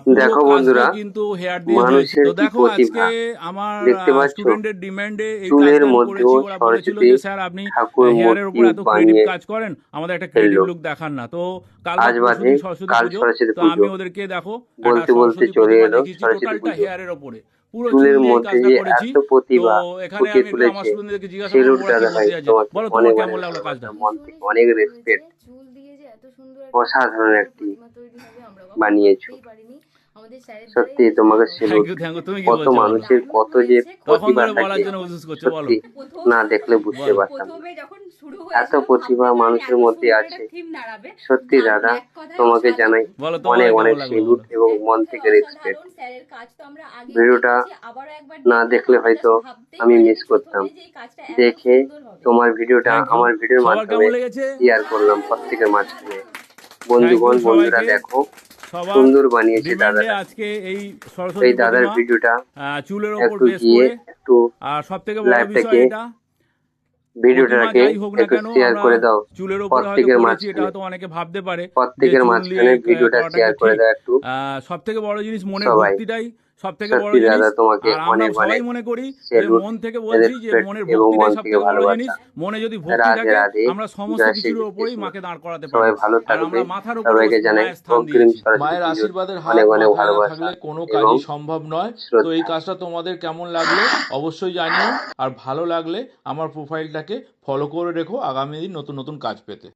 পুরো দেখো কাজটাই বন্ধুরা, কিন্তু হেয়ার দিয়ে হয়েছে। মানুষের তো কি দেখো আজকে প্রতিভা আমার দেখতে পাচ্ছ। স্টুডেন্টের ডিমান্ডে এই চুলের কাজটা আমি মধ্যেও করেছি। ওরা বলেছিল সরস্বতী যে স্যার আপনি ঠাকুর হেয়ারের মূর্তি উপর এত ক্রিয়েটিভ বানিয়ে কাজ করেন, আমাদের একটা ক্রিয়েটিভ ফেললো। লুক দেখান না। তো কাল বা আজ পরশু বাদে দিন সরস্বতী কাল পুজো। সরস্বতী তো আমি পুজো, ওদেরকে দেখো একটা বলতে বলতে সরস্বতী চলে প্রতিমা এলো দেখিয়েছি, সরস্বতী টোটালটা পুজো। হেয়ারের ওপরে, পুরো চুল চুলের দিয়ে এই মধ্যে কাজটা যে করেছি। এত তো প্রতিভা এখানে ফুটিয়ে আমি একটু আমার তুলেছে, স্টুডেন্টদেরকে জিজ্ঞাসা করবো সেলুট ওরা কি দাদা ভাই বলতে চাইছে। তোমাকে। বলো তোমার অনেক কেমন অনেক লাগলো কাজটা? ভালোবাসা, মন থেকে অনেক রেসপেক্ট। চুল দিয়ে যে এত সুন্দর একটা অসাধারণ একটি প্রতিমা তৈরি হবে আমরা কখনো বানিয়েছো। ভাবতেই পারিনি। আমাদের স্যারের দ্বারাই সত্যি হয়েছে তোমাকে জানো। Thank salute. You, thank you. তুমি কি কত বলছো বলো? মানুষের দারুণ কত যে হয়েছে, খুব তখন প্রতিভা ধরে সুন্দর বলার থাকে, হয়েছে জন্য আমাদের। কোशिশ করছো, বলো সত্যি প্রথম না দেখলে বুঝতে বলো। পারতাম না। প্রথমে যখন শুরু এত হয়েছিল প্রতিভা ভাবতে পারিনি মানুষের এত মধ্যে সুন্দর একটা আছে। থিম দাঁড়াবে। সত্যি দারুণ, দাদা, এক কথায় তোমাকে জানাই অসাধারণ। বলো তোমার অনেক কেমন অনেক লাগলো সেলুট বলো। এবং এক মন কথায় থেকে রেসপেক্ট। অসাধারণ। স্যারের কাজ তো আমরা আগেও ভিডিওটা দেখেছি, আবারও একবার না দেখলাম। দেখলে আমরা হয়তো জাস্ট ভাবতেই আমি পারিনি মিস করতাম। প্রথমে যে এই কাজটা এত দেখে সুন্দর হবে। তোমার ভিডিওটা থ্যাংক ইউ। আমার ভিডিওর সবার মাধ্যমে কেমন লেগেছে? শেয়ার করলাম প্রত্যেকের মাঝখানে। থ্যাংক ইউ বন্ধুগণ, বন্ধুরা সবাইকে। দেখো, সবার সুন্দর বানিয়েছে ডিমান্ডে দাদাটা। আজকে এই এই সরস্বতী দাদার প্রতিমা ভিডিওটা চুলের ওপর একটু বেস গিয়ে করে। একটু আর সব থেকে বড় বিষয় লাইভটাকে, এটা, প্রতিমা ভিডিওটাকে যাই হোক না একটু কেন শেয়ার আমরা করে দাও চুলের ওপরে হয়তো প্রত্যেকের করেছি। এটা মাঝখানে। হয়তো অনেকে ভাবতে পারে যে প্রত্যেকের চুল দিয়ে মাঝখানে ভিডিওটা করাটা শেয়ার কি করে ঠিক। দাও একটু সব থেকে বড় জিনিস মনের সবাই। ভক্তিটাই সব থেকে বড় সত্যি জিনিস। দাদা তোমাকে আর আমরা অনেক সবাই অনেক মনে করি যে স্যালুট, মন থেকে বলছি যে রেসপেক্ট মনের এবং মন ভক্তিটাই সব থেকে থেকে বড় জিনিস। ভালোবাসা। মনে যদি ভক্তি রাধে থাকে রাধে, আমরা সমস্ত জয় কিছুর ওপরেই শ্রীকৃষ্ণ। মাকে দাঁড় করাতে পারি। সবাই ভালো আর আমরা থাকবে। মাথার উপরে সবাইকে জানাই মায়ের স্থান অগ্রিম দিয়েছি। সরস্বতী মায়ের পুজোর আশীর্বাদের অনেক হাত অনেক মাথায় না ভালোবাসা থাকলে কোনো এবং কাজই সম্ভব নয়। তো এই শ্রদ্ধা। কাজটা তোমাদের কেমন লাগলো অবশ্যই জানিও। আর ভালো লাগলে আমার প্রোফাইলটাকে ফলো করে রেখো আগামী দিন নতুন নতুন কাজ পেতে।